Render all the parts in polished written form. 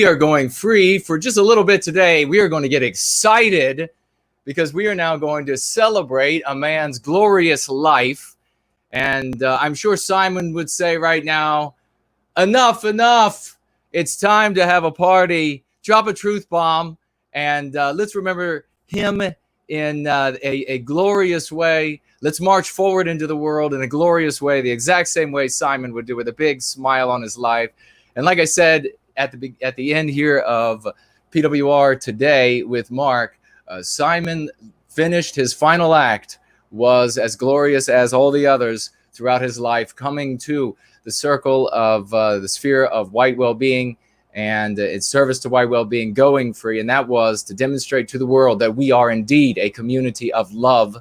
we are going free for just a little bit today. We are going to get excited because we are now going to celebrate a man's glorious life. And I'm sure Simon would say right now, enough. It's time to have a party. Drop a truth bomb. And let's remember him in a glorious way. Let's march forward into the world in a glorious way, the exact same way Simon would do, with a big smile on his life. And like I said at the end here of PWR today with Mark, Simon finished his final act, was as glorious as all the others throughout his life, coming to the circle of the sphere of white well-being and its service to white well-being, going free. And that was to demonstrate to the world that we are indeed a community of love.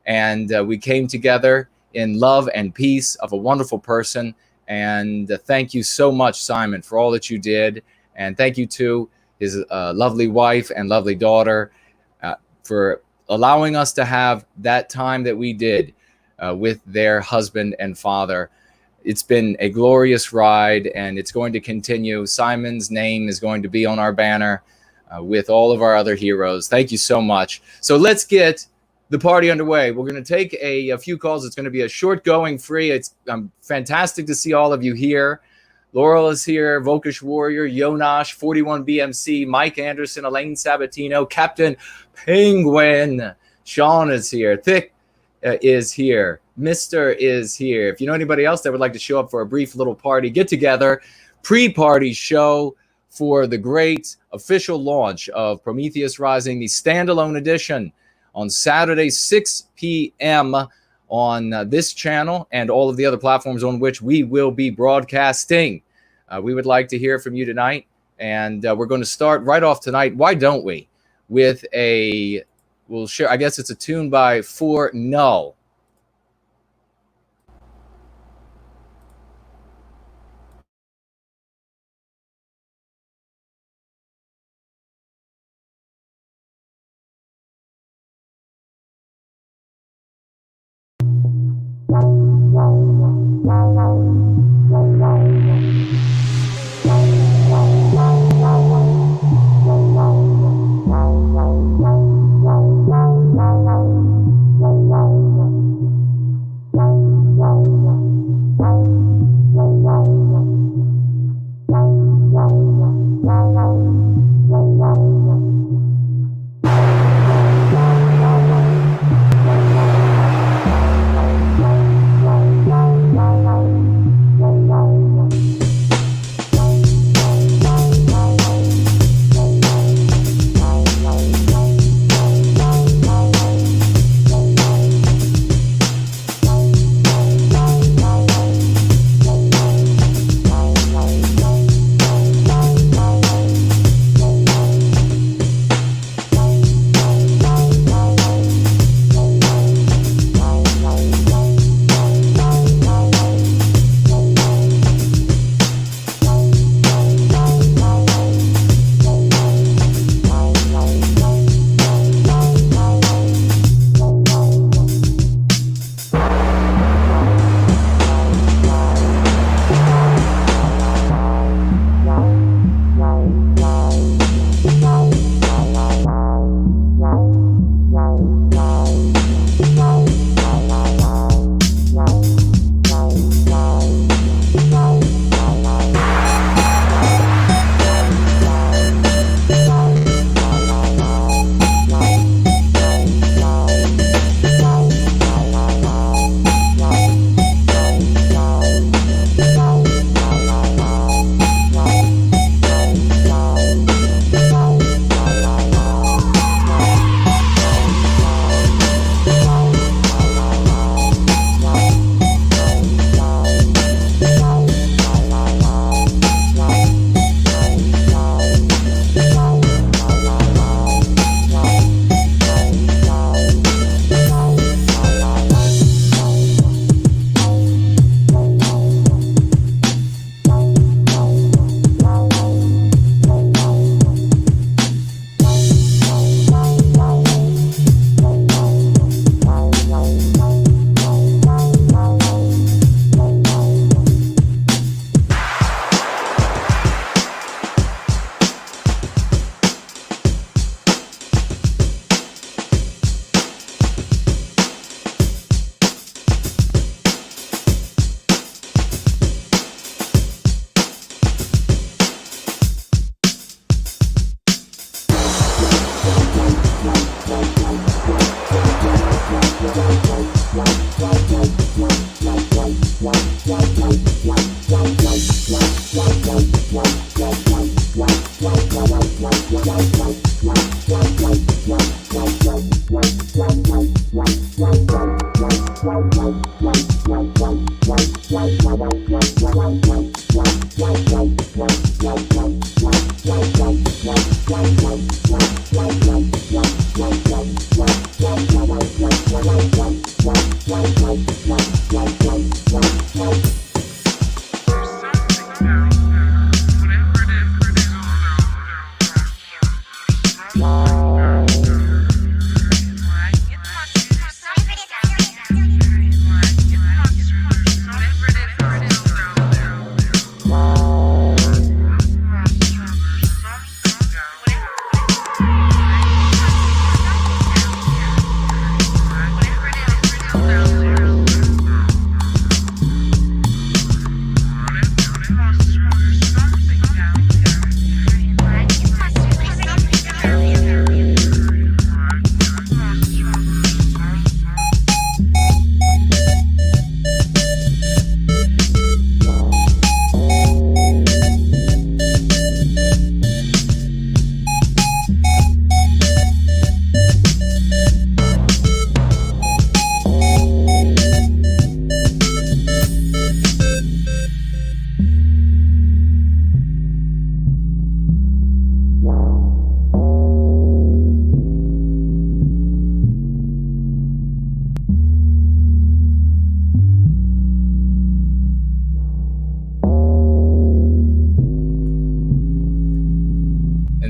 And we came together in love and peace of a wonderful person. And thank you so much, Simon, for all that you did. And thank you to his lovely wife and lovely daughter for allowing us to have that time that we did with their husband and father. It's been a glorious ride, and it's going to continue. Simon's name is going to be on our banner with all of our other heroes. Thank you so much. So let's get the party underway. We're going to take a few calls. It's going to be a short going free. It's fantastic to see all of you here. Laurel is here, Vokish Warrior, Yonash, 41 BMC, Mike Anderson, Elaine Sabatino, Captain Penguin, Sean is here, Thick is here, Mr. is here. If you know anybody else that would like to show up for a brief little party, get together, pre-party show for the great official launch of Prometheus Rising, the standalone edition, on Saturday, 6 p.m. on this channel and all of the other platforms on which we will be broadcasting. We would like to hear from you tonight, and we're going to start right off tonight, why don't we, with we'll share, I guess it's a tune by For Null.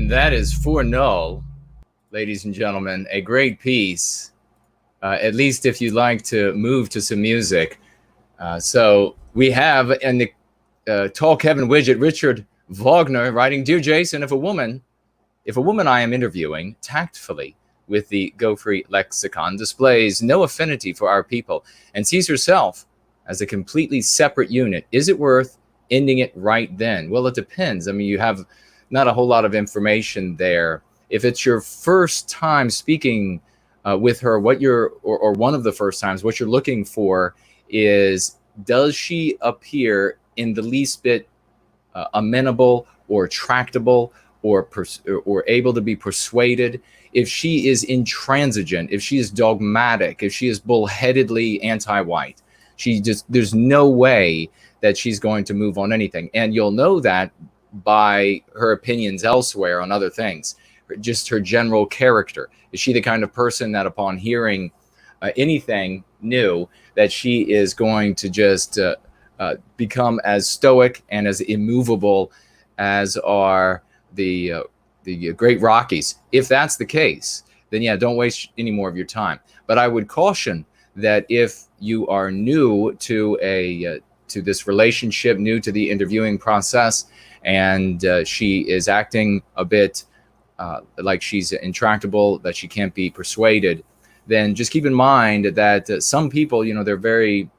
That is for null, ladies and gentlemen, a great piece, at least if you'd like to move to some music. So we have in the Tall Kevin widget, Richard Wagner writing, Dear Jason, if a woman I am interviewing tactfully with the Go Free lexicon displays no affinity for our people and sees herself as a completely separate unit, is it worth ending it right then? Well, it depends. I mean, you have not a whole lot of information there. If it's your first time speaking with her, what you're, or one of the first times, what you're looking for is, does she appear in the least bit amenable or tractable or able to be persuaded? If she is intransigent, if she is dogmatic, if she is bullheadedly anti-white, there's no way that she's going to move on anything. And you'll know that by her opinions elsewhere on other things, just her general character. Is she the kind of person that upon hearing anything new, that she is going to just become as stoic and as immovable as are the great Rockies? If that's the case, then yeah, don't waste any more of your time. But I would caution that if you are new to this relationship, new to the interviewing process, and she is acting a bit like she's intractable, that she can't be persuaded, then just keep in mind that some people, they're very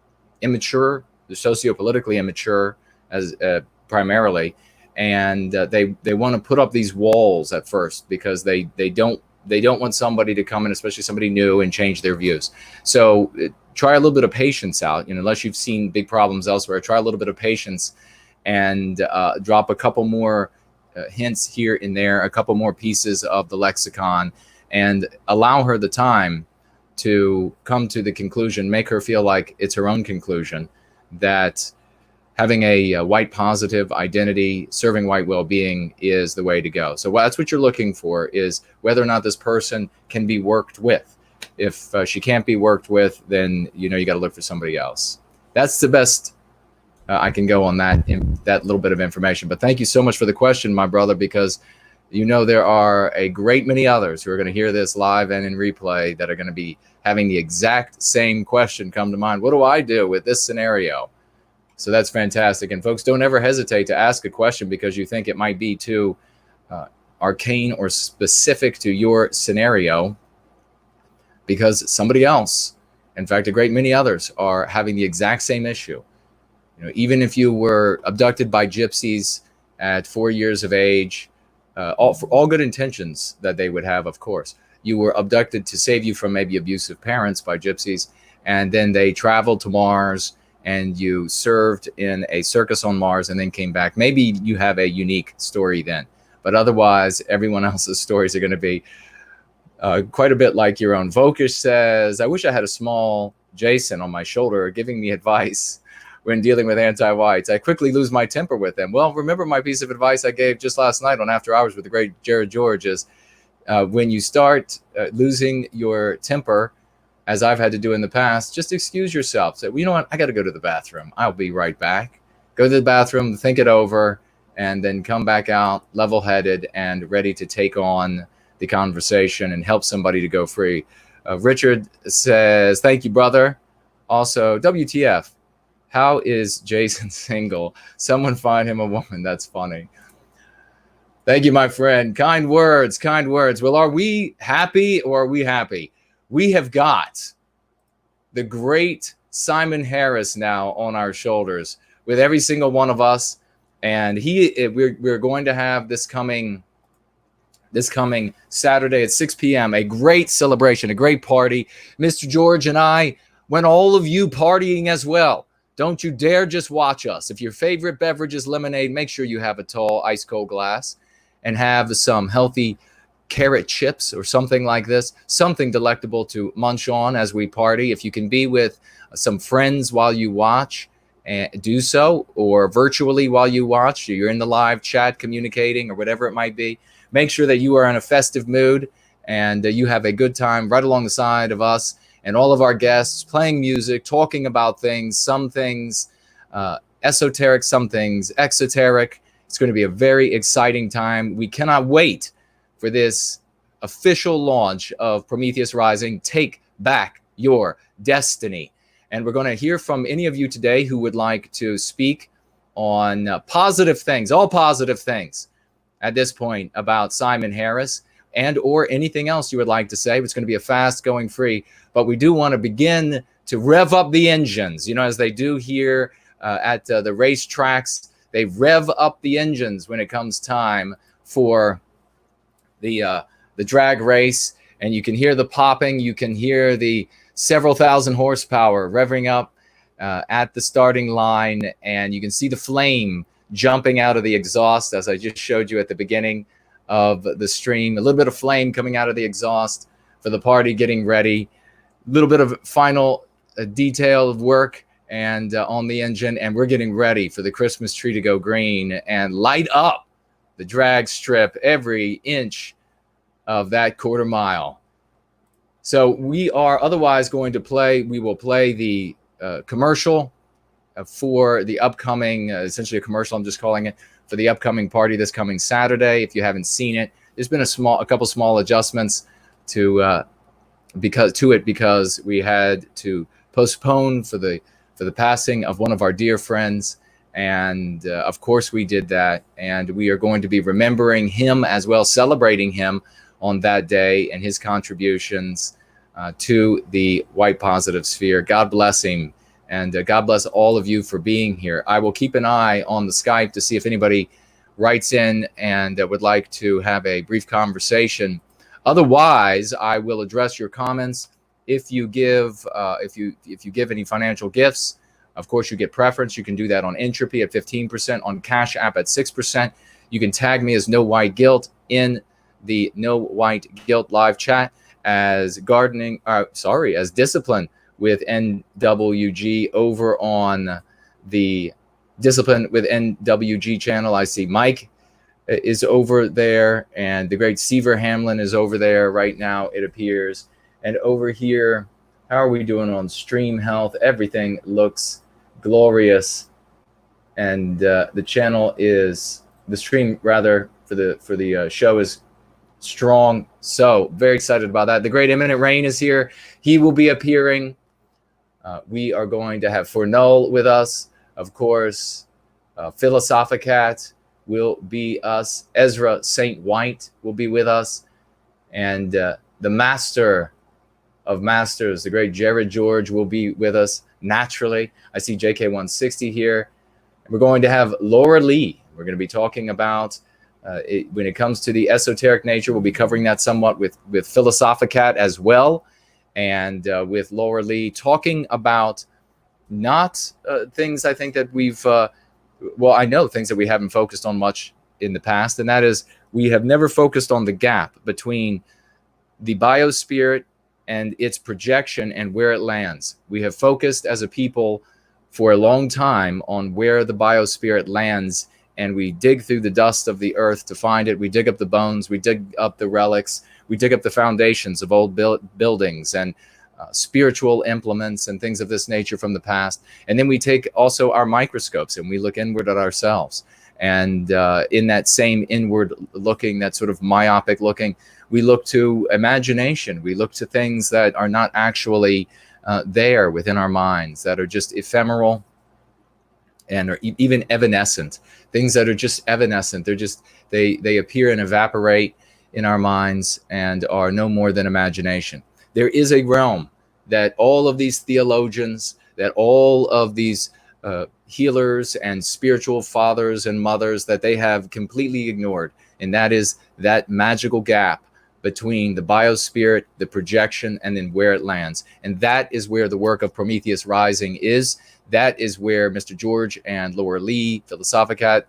immature, they're sociopolitically immature as primarily, and they want to put up these walls at first because they don't want somebody to come in, especially somebody new, and change their views. So try a little bit of patience out, unless you've seen big problems elsewhere. Try a little bit of patience and drop a couple more hints here and there, a couple more pieces of the lexicon, and allow her the time to come to the conclusion, make her feel like it's her own conclusion, that having a white positive identity, serving white well-being is the way to go. So that's what you're looking for, is whether or not this person can be worked with. If she can't be worked with, then you got to look for somebody else. That's the best I can go on that little bit of information. But thank you so much for the question, my brother, because there are a great many others who are going to hear this live and in replay that are going to be having the exact same question come to mind. What do I do with this scenario? So that's fantastic. And folks, don't ever hesitate to ask a question because you think it might be too arcane or specific to your scenario, because somebody else, in fact, a great many others, are having the exact same issue. Even if you were abducted by gypsies at 4 years of age, for all good intentions that they would have, of course, you were abducted to save you from maybe abusive parents by gypsies, and then they traveled to Mars, and you served in a circus on Mars and then came back. Maybe you have a unique story then. But otherwise, everyone else's stories are going to be quite a bit like your own. Vokish says, I wish I had a small Jason on my shoulder giving me advice when dealing with anti-whites. I quickly lose my temper with them. Well, remember my piece of advice I gave just last night on After Hours with the great Jared George is when you start losing your temper, as I've had to do in the past, just excuse yourself. Say, well, you know what? I got to go to the bathroom. I'll be right back. Go to the bathroom, think it over, and then come back out level-headed and ready to take on the conversation and help somebody to go free. Richard says, thank you, brother. Also, WTF, how is Jason single? Someone find him a woman. That's funny. Thank you, my friend. Kind words, kind words. Well, are we happy or are we happy? We have got the great Simon Harris now on our shoulders with every single one of us. And we're going to have this coming Saturday at 6 p.m. a great celebration, a great party. Mr. George and I want all of you partying as well. Don't you dare just watch us. If your favorite beverage is lemonade, make sure you have a tall ice cold glass and have some healthy carrot chips or something like this, something delectable to munch on as we party. If you can be with some friends while you watch, do so, or virtually while you watch, you're in the live chat communicating or whatever it might be. Make sure that you are in a festive mood and you have a good time right along the side of us and all of our guests playing music, talking about things, some things esoteric, some things exoteric. It's going to be a very exciting time. We cannot wait for this official launch of Prometheus Rising. Take back your destiny. And we're going to hear from any of you today who would like to speak on positive things, all positive things at this point about Simon Harris and or anything else you would like to say. It's going to be a fast going free, but we do want to begin to rev up the engines, you know, as they do here at the race tracks. They rev up the engines when it comes time for the drag race, and you can hear the popping, you can hear the several thousand horsepower revving up at the starting line, and you can see the flame jumping out of the exhaust, as I just showed you at the beginning of the stream. A little bit of flame coming out of the exhaust for the party getting ready. A little bit of final detail of work and on the engine, and we're getting ready for the Christmas tree to go green and light up the drag strip every inch of that quarter mile. So we are otherwise going to play, we will play the commercial for the upcoming, essentially a commercial, I'm just calling it, for the upcoming party this coming Saturday. If you haven't seen it, there's been a couple small adjustments to because we had to postpone for the passing of one of our dear friends. And of course we did that, and we are going to be remembering him as well, celebrating him on that day and his contributions to the white positive sphere. God bless him, and God bless all of you for being here. I will keep an eye on the Skype to see if anybody writes in and would like to have a brief conversation. Otherwise, I will address your comments. If you give any financial gifts, of course you get preference. You can do that on Entropy at 15%, on Cash App at 6%. You can tag me as No White Guilt in the No White Guilt live chat as as Discipline with NWG over on the Discipline with NWG channel. I see Mike is over there, and the great Seaver Hamlin is over there right now, it appears. And over here, how are we doing on stream health? Everything looks glorious, and the channel is, the stream rather for the show is strong. So very excited about that. The great Imminent Rain is here. He will be appearing. We are going to have Fornull with us, of course. Philosophicat will be us. Ezra St. White will be with us, and the master of masters, the great Jared George, will be with us naturally. I see JK160 here. We're going to have Laura Lee. We're going to be talking about when it comes to the esoteric nature. We'll be covering that somewhat with Philosophicat as well, and with Laura Lee talking about not things I think that we've well, I know things that we haven't focused on much in the past, and that is We have never focused on the gap between the biospirit and its projection and where it lands. We have focused as a people for a long time on where the biospirit lands, and we dig through the dust of the earth to find it. We dig up the bones, we dig up the relics, we dig up the foundations of old buildings and spiritual implements and things of this nature from the past. And then we take also our microscopes and we look inward at ourselves. And in that same inward looking, that sort of myopic looking, we look to imagination. We look to things that are not actually there within our minds, that are just ephemeral and are even evanescent. Things that are just evanescent. They're just, they appear and evaporate in our minds and are no more than imagination. There is a realm that all of these theologians, that all of these healers and spiritual fathers and mothers, that they have completely ignored. And that is that magical gap between the biospirit, the projection, and then where it lands. And that is where the work of Prometheus Rising is. That is where Mr. George and Laura Lee, Philosophicat,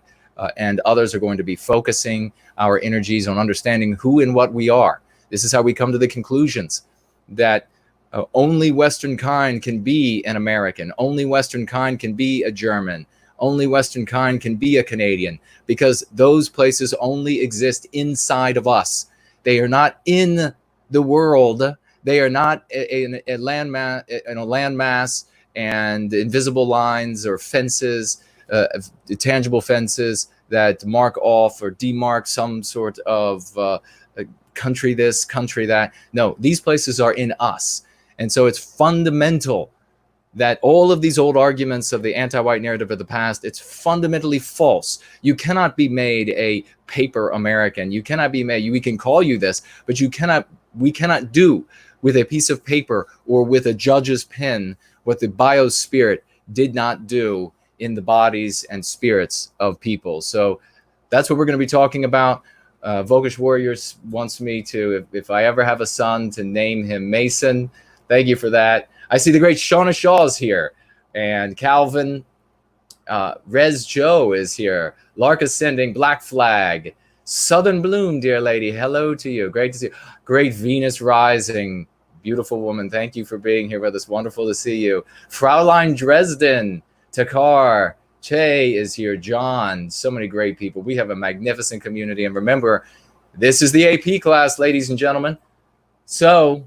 and others are going to be focusing our energies on understanding who and what we are. This is how we come to the conclusions that only Western kind can be an American. Only Western kind can be a German. Only Western kind can be a Canadian, because those places only exist inside of us. They are not in the world. They are not in a landmass and invisible lines or fences, tangible fences that mark off or demark some sort of country this, country that. No, these places are in us. And so it's fundamental that all of these old arguments of the anti-white narrative of the past, it's fundamentally false. You cannot be made a paper American. You cannot be made, we can call you this, but we cannot do with a piece of paper or with a judge's pen what the biospirit did not do in the bodies and spirits of people. So that's what we're going to be talking about. Vokish Warriors wants me to, if I ever have a son, to name him Mason. Thank you for that. I see the great Shauna Shaw's here, and Calvin, Rez Joe is here. Lark Ascending, Black Flag, Southern Bloom, dear lady, hello to you. Great to see you. Great Venus Rising, beautiful woman. Thank you for being here with us. Wonderful to see you. Fraulein Dresden, Takar, Che is here. John, so many great people. We have a magnificent community. And remember, this is the AP class, ladies and gentlemen. So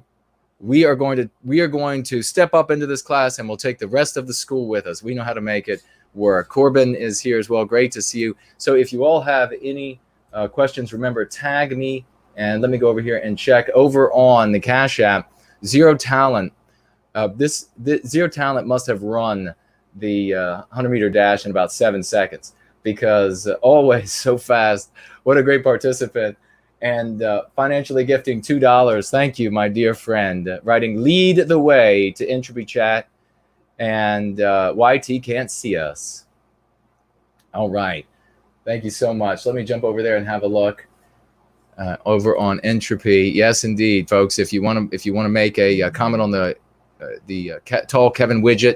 we are going to step up into this class, and we'll take the rest of the school with us. We know how to make it work. Corbin is here as well. Great to see you. So if you all have any questions, remember, tag me, and let me go over here and check over on the Cash App. Zero Talent. This Zero Talent must have run the 100-meter dash in about 7 seconds, because always so fast. What a great participant. And financially gifting $2. Thank you, my dear friend. Writing lead the way to Entropy Chat. And YT can't see us. All right. Thank you so much. Let me jump over there and have a look over on Entropy. Yes, indeed, folks. If you want to make a comment on the tall Kevin widget,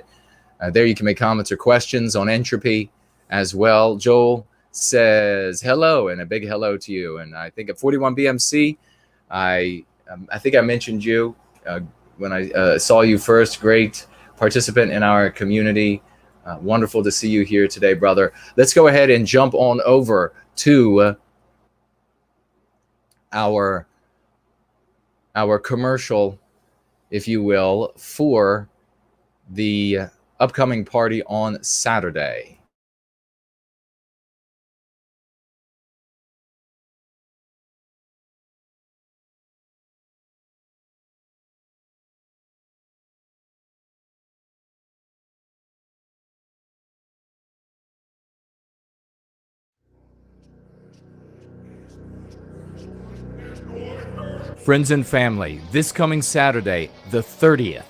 there you can make comments or questions on Entropy as well. Joel says hello, and a big hello to you. And I think at 41 BMC, I think I mentioned you when I saw you first. Great participant in our community. Wonderful to see you here today, brother. Let's go ahead and jump on over to our commercial, if you will, for the upcoming party on Saturday. Friends and family, this coming Saturday, the 30th,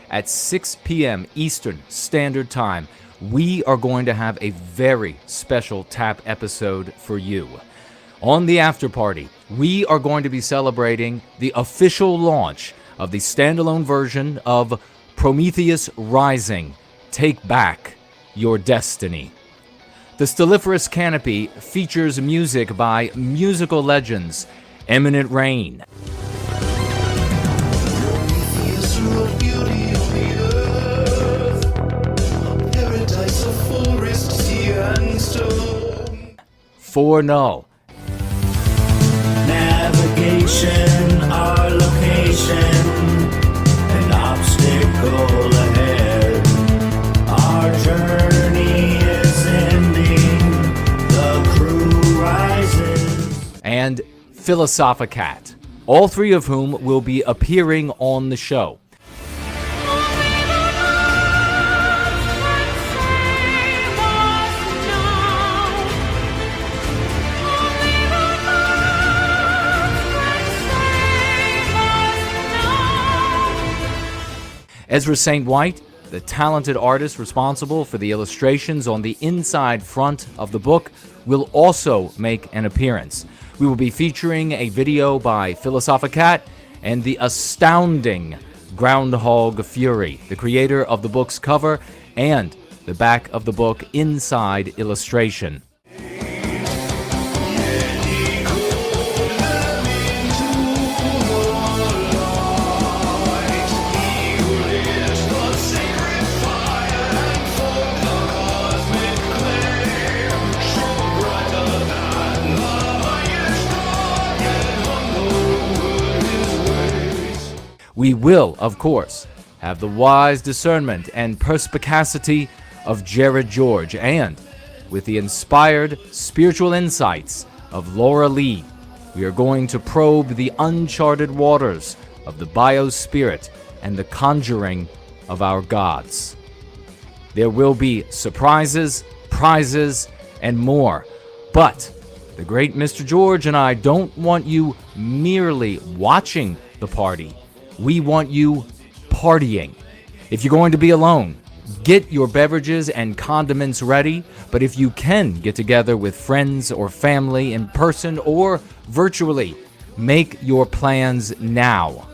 at 6 p.m. Eastern Standard Time, we are going to have a very special TAP episode for you. On the after party, we are going to be celebrating the official launch of the standalone version of Prometheus Rising, Take Back Your Destiny. The styliferous canopy features music by musical legends Eminent Rain, For Null, navigation, our location, an obstacle ahead. Our journey is ending, the crew rises. and Philosophicat, all three of whom will be appearing on the show. Ezra St. White, the talented artist responsible for the illustrations on the inside front of the book, will also make an appearance. We will be featuring a video by Philosophicat and the astounding Groundhog Fury, the creator of the book's cover and the back of the book inside illustration. We will, of course, have the wise discernment and perspicacity of Jared George, and with the inspired spiritual insights of Laura Lee, we are going to probe the uncharted waters of the biospirit and the conjuring of our gods. There will be surprises, prizes, and more, but the great Mr. George and I don't want you merely watching the party. We want you partying. If you're going to be alone, get your beverages and condiments ready. But if you can get together with friends or family in person or virtually, make your plans now.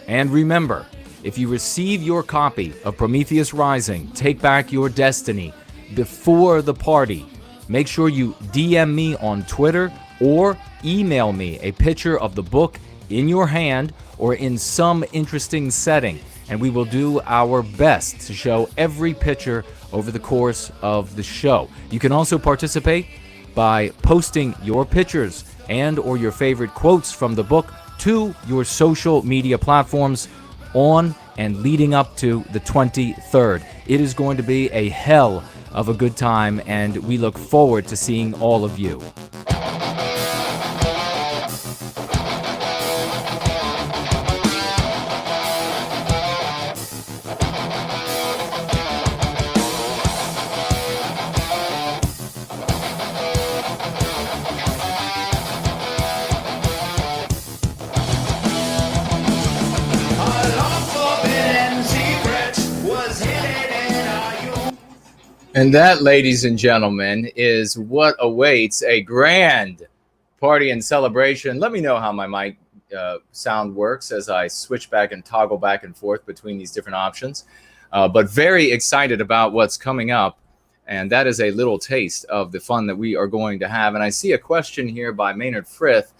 And remember, if you receive your copy of Prometheus Rising, Take Back Your Destiny, before the party, make sure you DM me on Twitter or email me a picture of the book in your hand or in some interesting setting, and we will do our best to show every picture over the course of the show. You can also participate by posting your pictures and or your favorite quotes from the book to your social media platforms on and leading up to the 23rd. It is going to be a hell of a good time, and we look forward to seeing all of you. And that, ladies and gentlemen, is what awaits a grand party and celebration. Let me know how my mic sound works as I switch back and toggle back and forth between these different options. But very excited about what's coming up. And that is a little taste of the fun that we are going to have. And I see a question here by Maynard Frith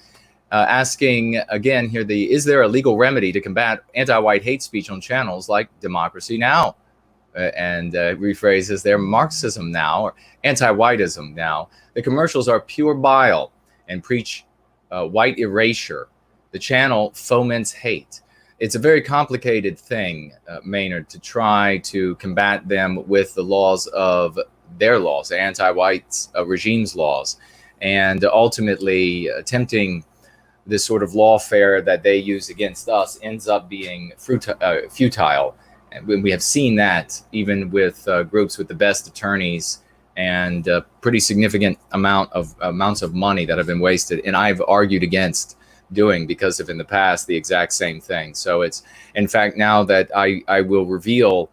asking, again, here, is there a legal remedy to combat anti-white hate speech on channels like Democracy Now? And rephrases there, Marxism now, or Antiwhiteism now. The commercials are pure bile and preach white erasure. The channel foments hate. It's a very complicated thing, Maynard, to try to combat them with the laws of their laws, anti-white regime's laws, and ultimately attempting this sort of lawfare that they use against us ends up being futile. And we have seen that even with groups with the best attorneys and pretty significant amounts of money that have been wasted. And I've argued against doing because of in the past the exact same thing. So it's, in fact, now that I will reveal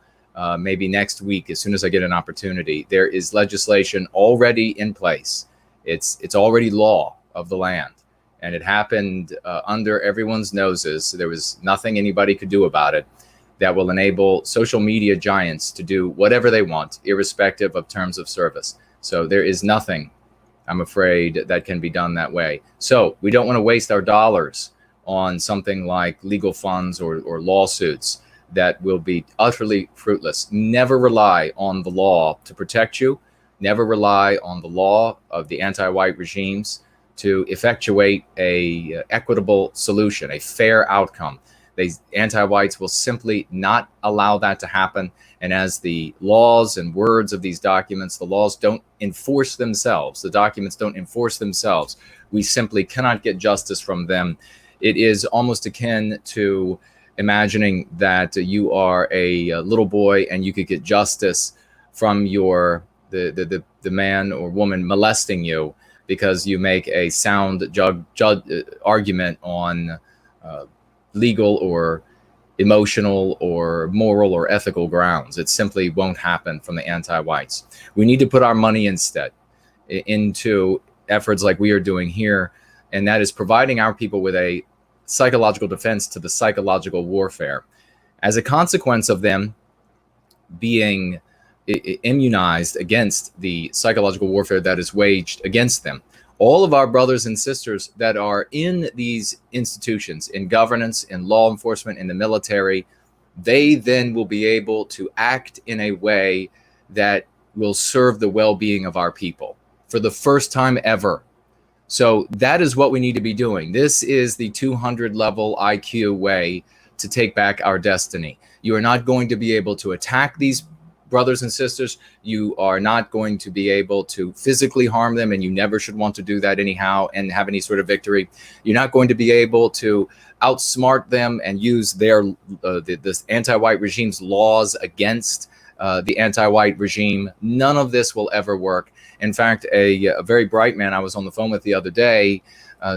maybe next week, as soon as I get an opportunity, there is legislation already in place. It's already law of the land. And it happened under everyone's noses. So there was nothing anybody could do about it. That will enable social media giants to do whatever they want, irrespective of terms of service. So there is nothing, I'm afraid, that can be done that way. So we don't want to waste our dollars on something like legal funds or lawsuits that will be utterly fruitless. Never rely on the law to protect you. Never rely on the law of the anti-white regimes to effectuate a equitable solution, a fair outcome. Anti-whites will simply not allow that to happen. And as the laws and words of these documents, the laws don't enforce themselves, the documents don't enforce themselves, we simply cannot get justice from them. It is almost akin to imagining that you are a little boy and you could get justice from the man or woman molesting you because you make a sound argument on legal or emotional or moral or ethical grounds. It simply won't happen from the anti-whites. We need to put our money instead into efforts like we are doing here, and that is providing our people with a psychological defense to the psychological warfare. As a consequence of them being immunized against the psychological warfare that is waged against them, all of our brothers and sisters that are in these institutions, in governance, in law enforcement, in the military, they then will be able to act in a way that will serve the well-being of our people for the first time ever. So that is what we need to be doing. This is the 200 level IQ way to take back our destiny. You are not going to be able to attack these brothers and sisters. You are not going to be able to physically harm them, and you never should want to do that anyhow and have any sort of victory. You're not going to be able to outsmart them and use their this anti-white regime's laws against the anti-white regime. None of this will ever work. In fact, a very bright man I was on the phone with the other day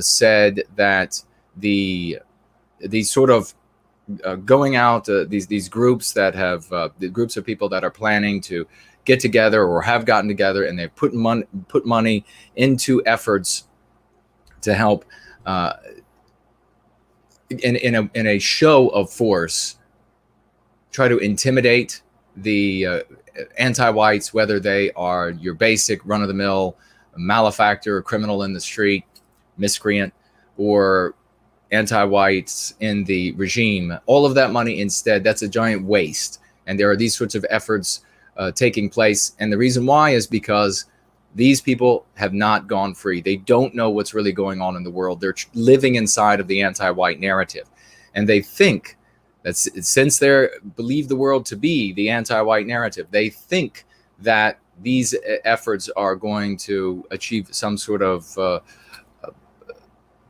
said that these sort of going out, these groups that have the groups of people that are planning to get together or have gotten together, and they've put money into efforts to help in a show of force try to intimidate the anti-whites, whether they are your basic run-of-the-mill malefactor, criminal in the street, miscreant, or anti-whites in the regime. All of that money instead, that's a giant waste. And there are these sorts of efforts taking place. And the reason why is because these people have not gone free. They don't know what's really going on in the world. They're living inside of the anti-white narrative. And they think that since they believe the world to be the anti-white narrative, they think that these efforts are going to achieve some sort of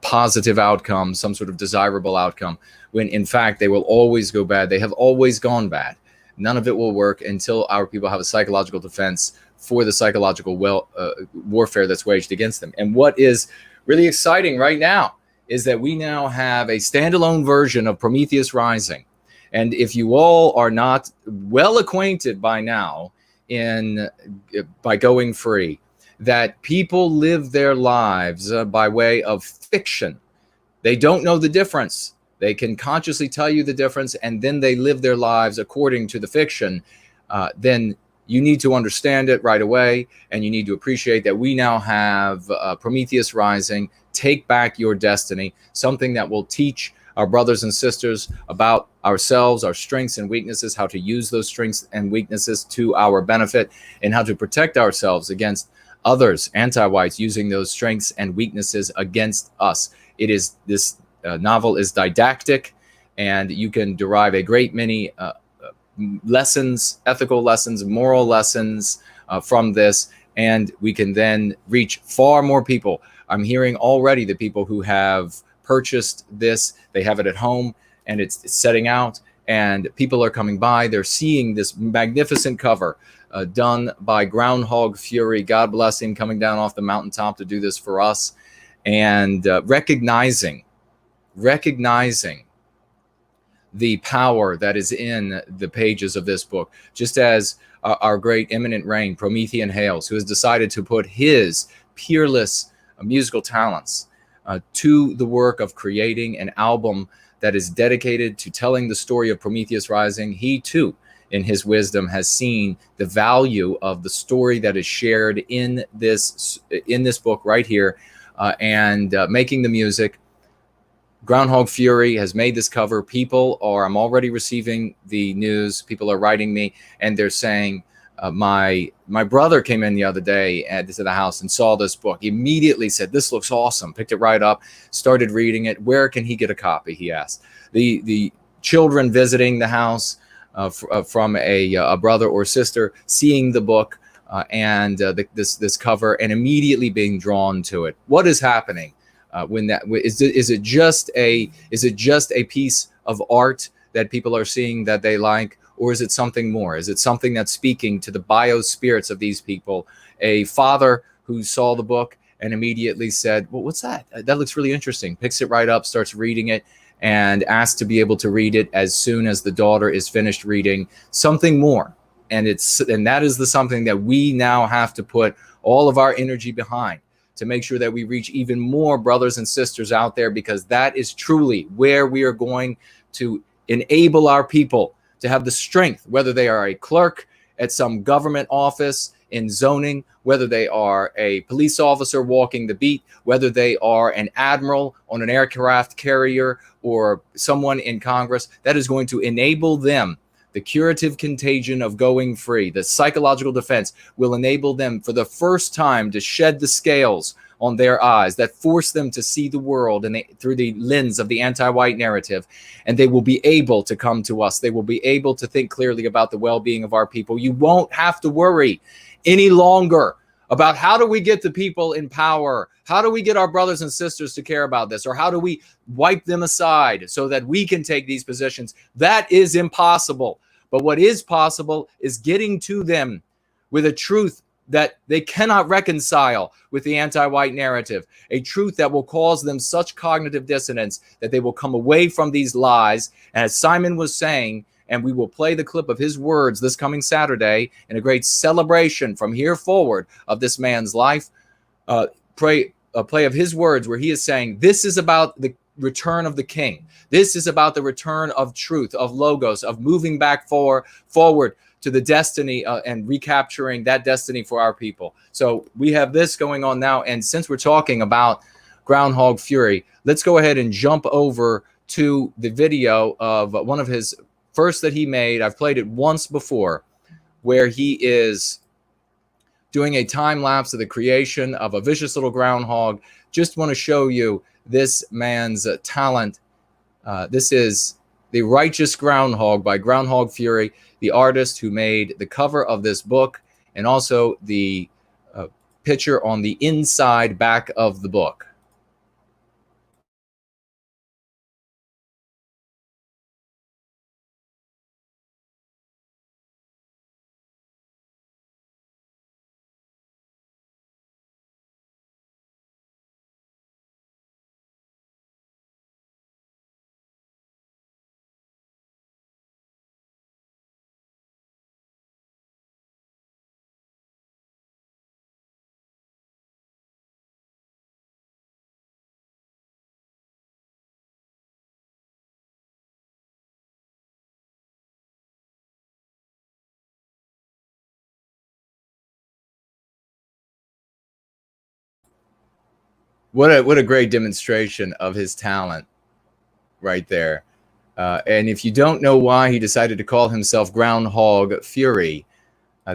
positive outcome, some sort of desirable outcome, when in fact they will always go bad. They have always gone bad. None of it will work until our people have a psychological defense for the psychological warfare that's waged against them. And what is really exciting right now is that we now have a standalone version of Prometheus Rising. And if you all are not well acquainted by now by going free, that people live their lives by way of fiction. They don't know the difference. They can consciously tell you the difference, and then they live their lives according to the fiction. Then you need to understand it right away, and you need to appreciate that we now have Prometheus Rising, Take Back Your Destiny, something that will teach our brothers and sisters about ourselves, our strengths and weaknesses, how to use those strengths and weaknesses to our benefit, and how to protect ourselves against others, anti-whites, using those strengths and weaknesses against us. This novel is didactic, and you can derive a great many lessons, ethical lessons, moral lessons from this, and we can then reach far more people. I'm hearing already the people who have purchased this, they have it at home, and it's setting out, and people are coming by. They're seeing this magnificent cover done by Groundhog Fury. God bless him, coming down off the mountaintop to do this for us, and recognizing the power that is in the pages of this book. Just as our great eminent reign, Promethean Hales, who has decided to put his peerless musical talents to the work of creating an album that is dedicated to telling the story of Prometheus Rising, he too in his wisdom, has seen the value of the story that is shared in this book right here, and making the music. Groundhog Fury has made this cover. I'm already receiving the news. People are writing me and they're saying, my brother came in the other day to the house and saw this book. He immediately said, "This looks awesome." Picked it right up, started reading it. Where can he get a copy? He asked. The children visiting the house from a brother or sister, seeing the book and this cover, and immediately being drawn to it. What is happening? Is it just a piece of art that people are seeing that they like, or is it something more? Is it something that's speaking to the biospirits of these people? A father who saw the book and immediately said, "Well, what's that? That looks really interesting." Picks it right up, starts reading it, and asks to be able to read it as soon as the daughter is finished reading. Something more, and that is the something that we now have to put all of our energy behind, to make sure that we reach even more brothers and sisters out there, because that is truly where we are going to enable our people to have the strength, whether they are a clerk at some government office in zoning, whether they are a police officer walking the beat, whether they are an admiral on an aircraft carrier, or someone in Congress. That is going to enable them. The curative contagion of going free, the psychological defense, will enable them for the first time to shed the scales on their eyes that force them to see the world through the lens of the anti-white narrative. And they will be able to come to us. They will be able to think clearly about the well-being of our people. You won't have to worry any longer about how do we get the people in power? How do we get our brothers and sisters to care about this? Or how do we wipe them aside so that we can take these positions? That is impossible. But what is possible is getting to them with a truth that they cannot reconcile with the anti-white narrative, a truth that will cause them such cognitive dissonance that they will come away from these lies. And as Simon was saying, and we will play the clip of his words this coming Saturday in a great celebration from here forward of this man's life, a play of his words where he is saying, this is about the return of the king. This is about the return of truth, of logos, of moving back forward to the destiny and recapturing that destiny for our people. So we have this going on now. And since we're talking about Groundhog Fury, let's go ahead and jump over to the video of one of his first that he made. I've played it once before, where he is doing a time lapse of the creation of a vicious little groundhog. Just want to show you this man's talent. This is The Righteous Groundhog by Groundhog Fury, the artist who made the cover of this book, and also the picture on the inside back of the book. What a great demonstration of his talent right there. And if you don't know why he decided to call himself Groundhog Fury,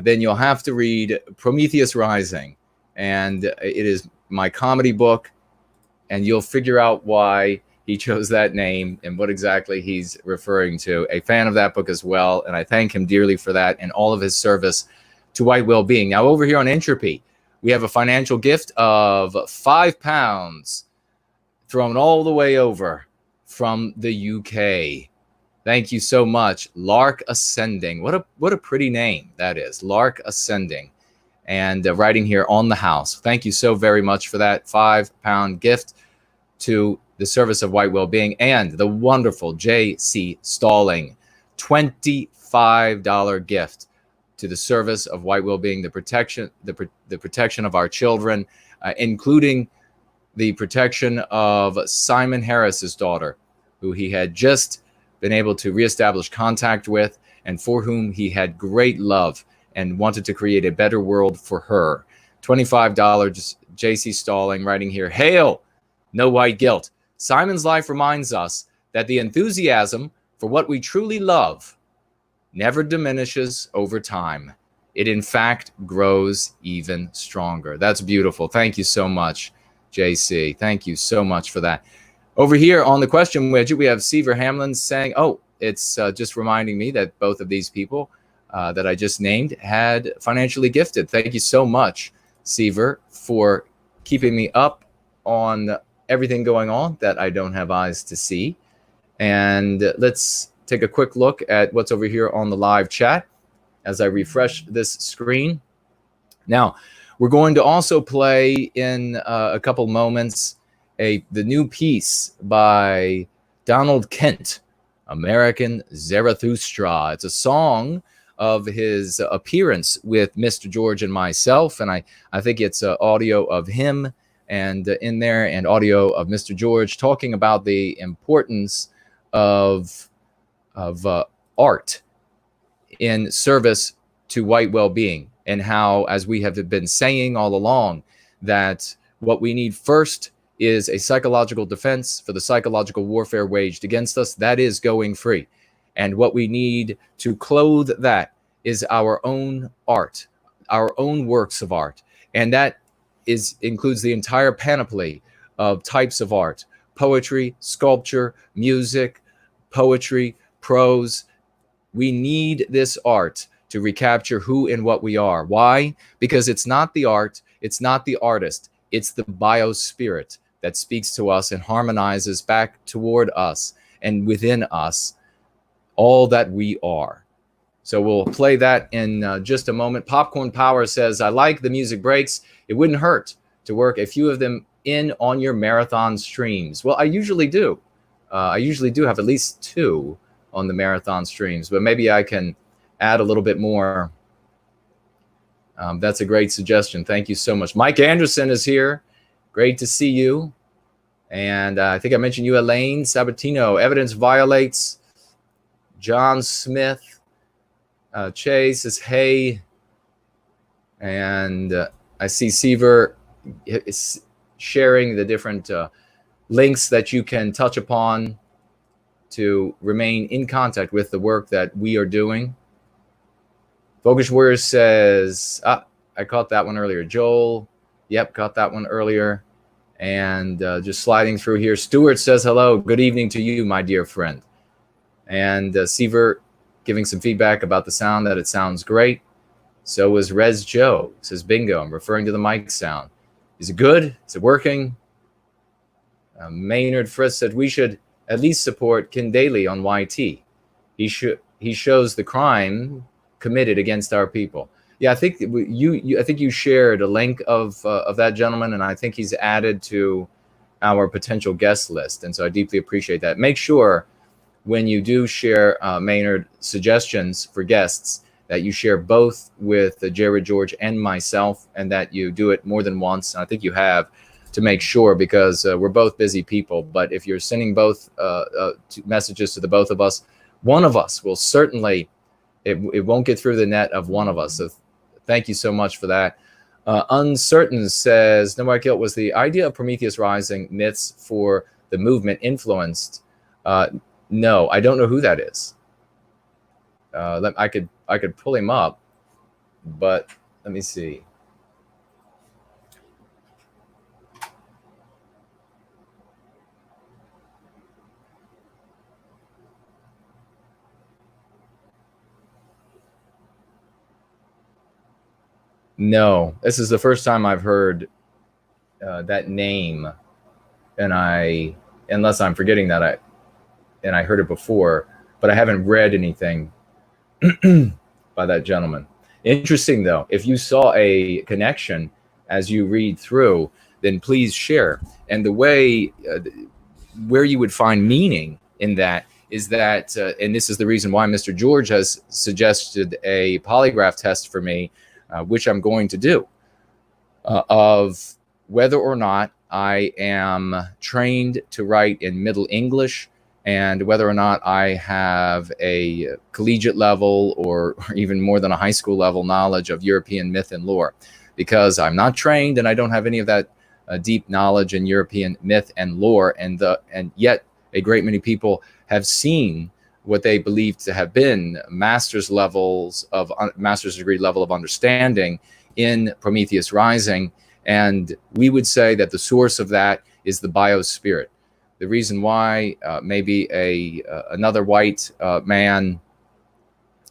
then you'll have to read Prometheus Rising. And it is my comedy book, and you'll figure out why he chose that name and what exactly he's referring to. A fan of that book as well, and I thank him dearly for that and all of his service to White Wellbeing. Now over here on Entropy, we have a financial gift of £5 thrown all the way over from the UK. Thank you so much. Lark Ascending. What a pretty name that is. Lark Ascending. And writing here on the house. Thank you so very much for that £5 gift to the service of White Wellbeing. And the wonderful J.C. Stalling, $25 gift to the service of White Wellbeing, the protection of our children, including the protection of Simon Harris's daughter, who he had just been able to reestablish contact with, and for whom he had great love and wanted to create a better world for her. $25, JC Stalling writing here, hail, no white guilt. Simon's life reminds us that the enthusiasm for what we truly love never diminishes over time. It, in fact, grows even stronger. That's beautiful. Thank you so much, JC. Thank you so much for that. Over here on the question widget, we have Seaver Hamlin saying, oh, it's just reminding me that both of these people that I just named had financially gifted. Thank you so much, Seaver, for keeping me up on everything going on that I don't have eyes to see. And let's take a quick look at what's over here on the live chat as I refresh this screen. Now, we're going to also play in a couple moments the new piece by Donald Kent, American Zarathustra. It's a song of his appearance with Mr. George and myself, and I think it's audio of him and in there, and audio of Mr. George talking about the importance of art in service to white well-being, and how, as we have been saying all along, that what we need first is a psychological defense for the psychological warfare waged against us. That is going free. And what we need to clothe that is our own art, our own works of art. And that includes the entire panoply of types of art: poetry, sculpture, music, poetry, prose. We need this art to recapture who and what we are. Why? Because it's not the art, it's not the artist, it's the biospirit that speaks to us and harmonizes back toward us and within us all that we are. So we'll play that in just a moment. Popcorn Power says, I like the music breaks. It wouldn't hurt to work a few of them in on your marathon streams. Well, I usually do. I usually do have at least 2 on the marathon streams, but maybe I can add a little bit more. That's a great suggestion. Thank you so much. Mike Anderson is here. Great to see you. And I think I mentioned you, Elaine Sabatino. Evidence violates. John Smith. Chase says, hey. And I see Seaver is sharing the different links that you can touch upon to remain in contact with the work that we are doing. Focus Warrior says, I caught that one earlier. Joel, yep, caught that one earlier. And just sliding through here. Stuart says, hello, good evening to you, my dear friend. And Seaver giving some feedback about the sound, that it sounds great. So is Rez Joe, says, bingo, I'm referring to the mic sound. Is it good? Is it working? Maynard Frisk said, we should at least support Ken Daly on YT. He shows the crime committed against our people. Yeah, I think you shared a link of that gentleman, and I think he's added to our potential guest list, and so I deeply appreciate that. Make sure when you do share Maynard suggestions for guests that you share both with Jared, George, and myself, and that you do it more than once. And I think you have, to make sure, because we're both busy people. But if you're sending both messages to the both of us, one of us will certainly, it won't get through the net of one of us. So thank you so much for that. Uncertain says, No White Guilt, was the idea of Prometheus Rising myths for the movement influenced? No, I don't know who that is. I could pull him up, but let me see. No, this is the first time I've heard that name, and unless I'm forgetting that I heard it before, but I haven't read anything by that gentleman. Interesting, though. If you saw a connection as you read through, then please share. And the way where you would find meaning in that is that, and this is the reason why Mr. George has suggested a polygraph test for me, which I'm going to do, of whether or not I am trained to write in Middle English, and whether or not I have a collegiate level or even more than a high school level knowledge of European myth and lore, because I'm not trained and I don't have any of that deep knowledge in European myth and lore, and yet a great many people have seen what they believe to have been master's degree level of understanding in Prometheus Rising. And we would say that the source of that is the biospirit. The reason why maybe another white man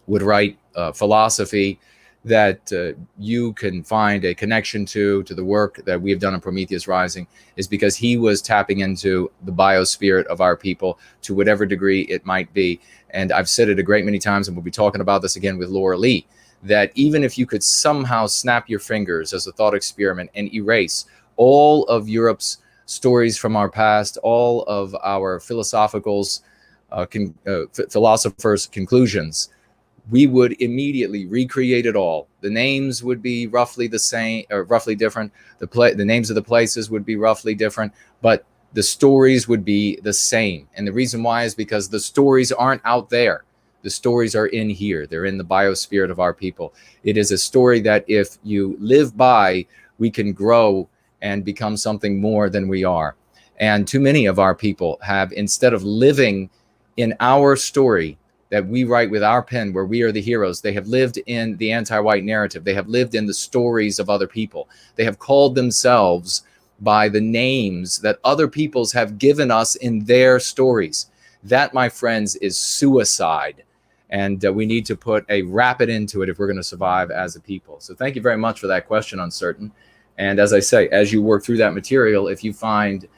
would write philosophy that you can find a connection to the work that we have done in Prometheus Rising is because he was tapping into the biospirit of our people to whatever degree it might be. And I've said it a great many times, and we'll be talking about this again with Laura Lee, that even if you could somehow snap your fingers as a thought experiment and erase all of Europe's stories from our past, all of our philosophers' conclusions, we would immediately recreate it all. The names would be roughly the same, or roughly different. The names of the places would be roughly different, but the stories would be the same. And the reason why is because the stories aren't out there. The stories are in here. They're in the biospirit of our people. It is a story that if you live by, we can grow and become something more than we are. And too many of our people have, instead of living in our story that we write with our pen, where we are the heroes, they have lived in the anti-white narrative. They have lived in the stories of other people. They have called themselves by the names that other peoples have given us in their stories. That, my friends, is suicide. And we need to put a rapid end to it if we're going to survive as a people. So thank you very much for that question, Uncertain. And as I say, as you work through that material, if you find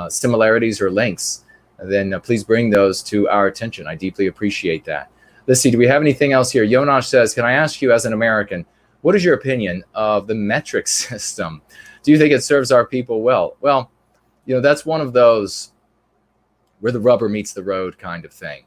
similarities or links, then please bring those to our attention. I deeply appreciate that. Let's see, do we have anything else here? Yonash says, can I ask you as an American, what is your opinion of the metric system? Do you think it serves our people well? Well, you know, that's one of those where the rubber meets the road kind of thing.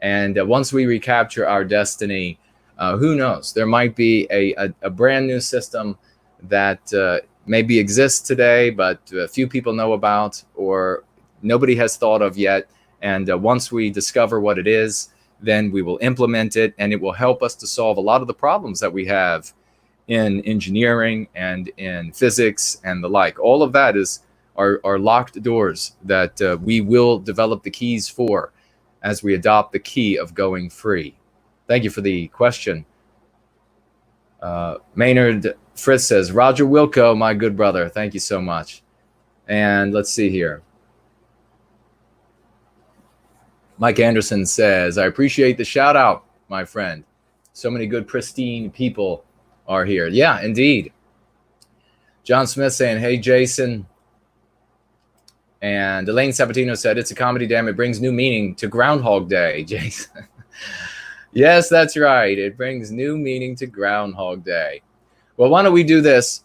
And once we recapture our destiny, who knows? There might be a brand new system that maybe exists today, but few people know about, or nobody has thought of yet. And once we discover what it is, then we will implement it, and it will help us to solve a lot of the problems that we have in engineering and in physics and the like. All of that are locked doors that we will develop the keys for as we adopt the key of going free. Thank you for the question. Maynard Fritz says, Roger Wilco, my good brother. Thank you so much. And let's see here. Mike Anderson says, I appreciate the shout out, my friend. So many good, pristine people are here. Yeah, indeed. John Smith saying, hey, Jason. And Elaine Sabatino said, it's a comedy, damn, it brings new meaning to Groundhog Day, Jason. Yes, that's right. It brings new meaning to Groundhog Day. Well, why don't we do this?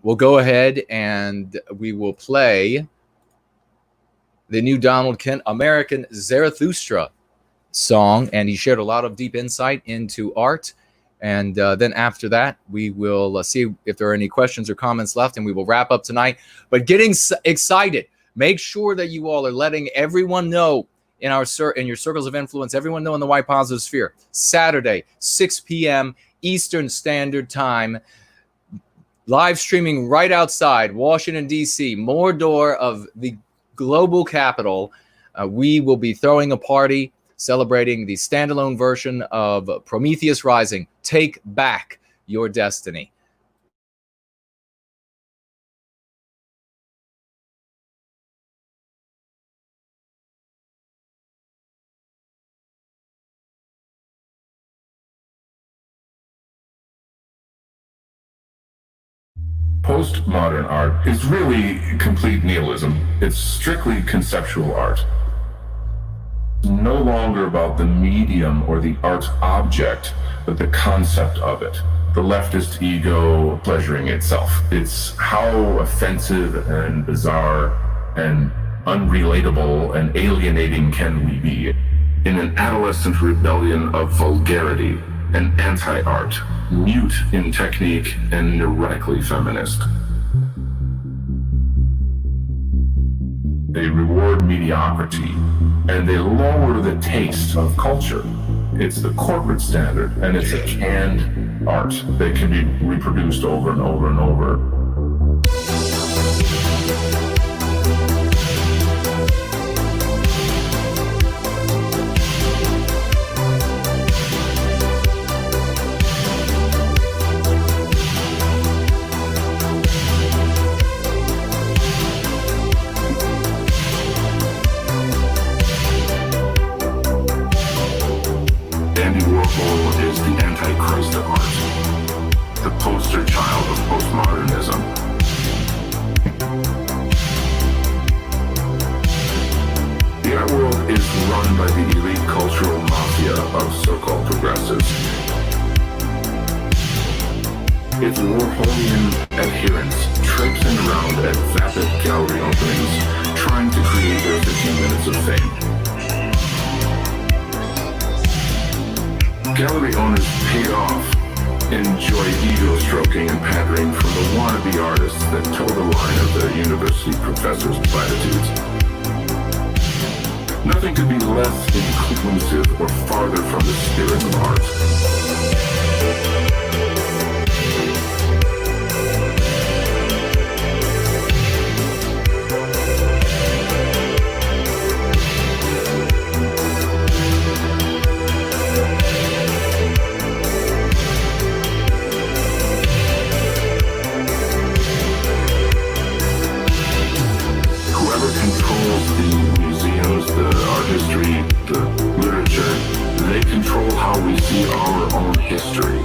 We'll go ahead and we will play the new Donald Kent American Zarathustra song, and he shared a lot of deep insight into art. And then after that, we will see if there are any questions or comments left, and we will wrap up tonight. But getting excited, make sure that you all are letting everyone know in your circles of influence, everyone know in the White Positive Sphere, Saturday, 6 p.m. Eastern Standard Time, live streaming right outside Washington, D.C., Mordor of the global capital. We will be throwing a party celebrating the standalone version of Prometheus Rising. Take back your destiny. Postmodern art is really complete nihilism. It's strictly conceptual art. No longer about the medium or the art object, but the concept of it. The leftist ego pleasuring itself. It's how offensive and bizarre and unrelatable and alienating can we be in an adolescent rebellion of vulgarity and anti-art, mute in technique and neurotically feminist. They reward mediocrity, and they lower the taste of culture. It's the corporate standard, and it's a canned art that can be reproduced over and over and over. Is the Antichrist of art, the poster child of postmodernism. The art world is run by the elite cultural mafia of so-called progressives. Its Warholian adherents traipsing around at vapid gallery openings, trying to create their 15 minutes of fame. Gallery owners paid off enjoy ego stroking and pandering from the wannabe artists that toe the line of the university professors' platitudes. Nothing could be less inclusive or farther from the spirit of art. History, the literature, they control how we see our own history.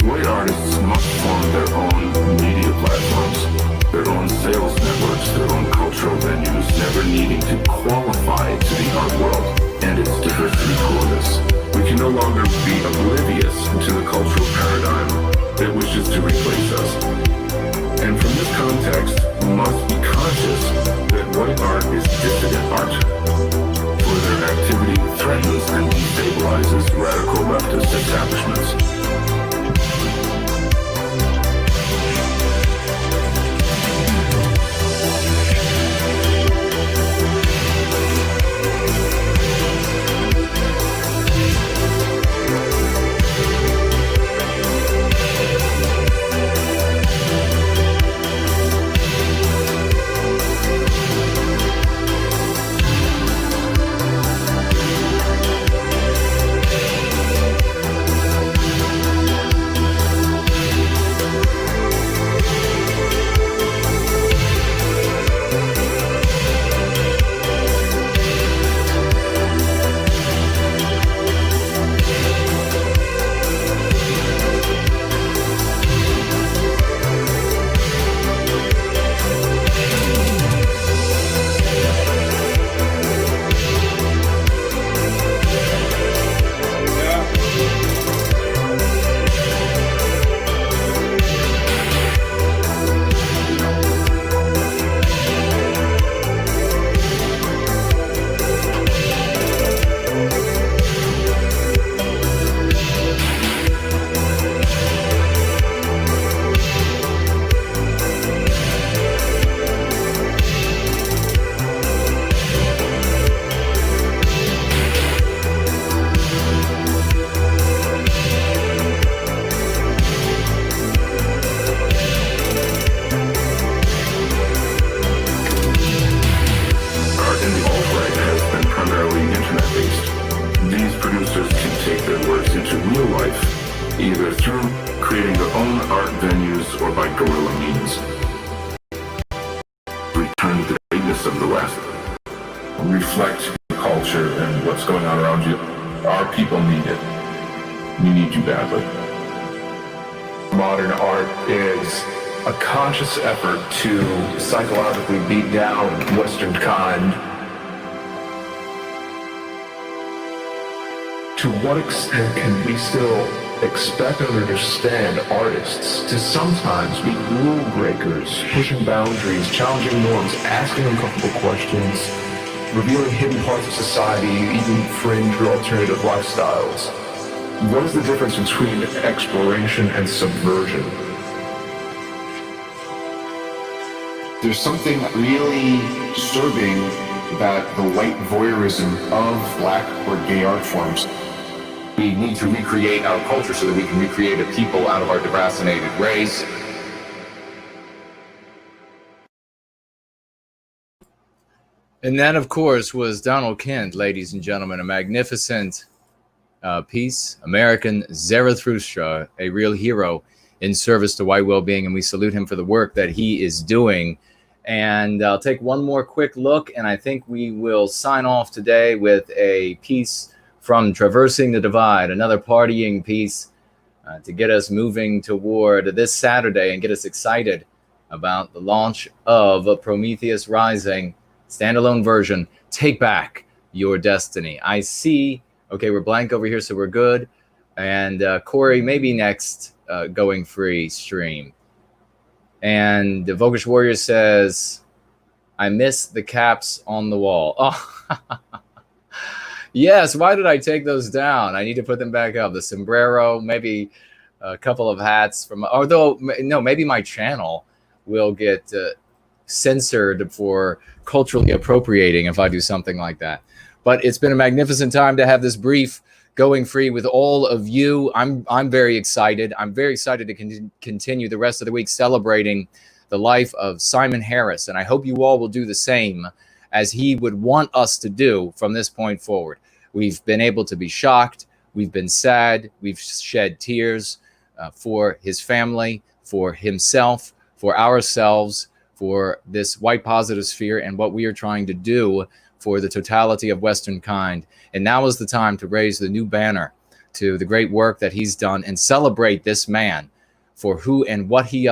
White artists must form their own media platforms, their own sales networks, their own cultural venues, never needing to qualify to the art world and its diversity quotas. We can no longer be oblivious to the cultural paradigm that wishes to replace us. And from this context, we must be conscious that white art is dissident art, for their activity threatens and destabilizes radical leftist establishments. Effort to psychologically beat down Western kind. To what extent can we still expect and understand artists to sometimes be rule breakers, pushing boundaries, challenging norms, asking uncomfortable questions, revealing hidden parts of society, even fringe or alternative lifestyles? What is the difference between exploration and subversion? There's something really disturbing that the white voyeurism of black or gay art forms. We need to recreate our culture so that we can recreate a people out of our deracinated race. And that, of course, was Donald Kent, ladies and gentlemen, a magnificent piece, American Zarathustra, a real hero in service to white well-being, and we salute him for the work that he is doing. And I'll take one more quick look, and I think we will sign off today with a piece from Traversing the Divide, another partying piece to get us moving toward this Saturday and get us excited about the launch of Prometheus Rising, standalone version. Take back your destiny. I see. Okay, we're blank over here, so we're good. And Corey, maybe next Going Free stream. And the Vokish Warrior says, I miss the caps on the wall. Oh, yes. Why did I take those down? I need to put them back up. The sombrero, maybe a couple of hats from, although, no, maybe my channel will get censored for culturally appropriating if I do something like that. But it's been a magnificent time to have this brief Going Free with all of you. I'm very excited. I'm very excited to continue the rest of the week celebrating the life of Simon Harris. And I hope you all will do the same as he would want us to do from this point forward. We've been able to be shocked. We've been sad. We've shed tears for his family, for himself, for ourselves, for this white positive sphere and what we are trying to do for the totality of Western kind. And now is the time to raise the new banner to the great work that he's done and celebrate this man for who and what he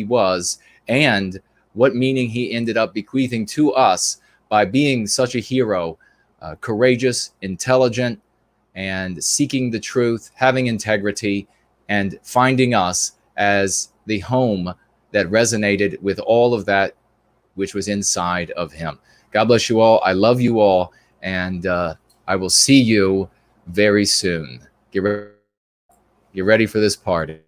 was and what meaning he ended up bequeathing to us by being such a hero, courageous, intelligent, and seeking the truth, having integrity, and finding us as the home that resonated with all of that which was inside of him. God bless you all. I love you all. And I will see you very soon. Get ready for this party.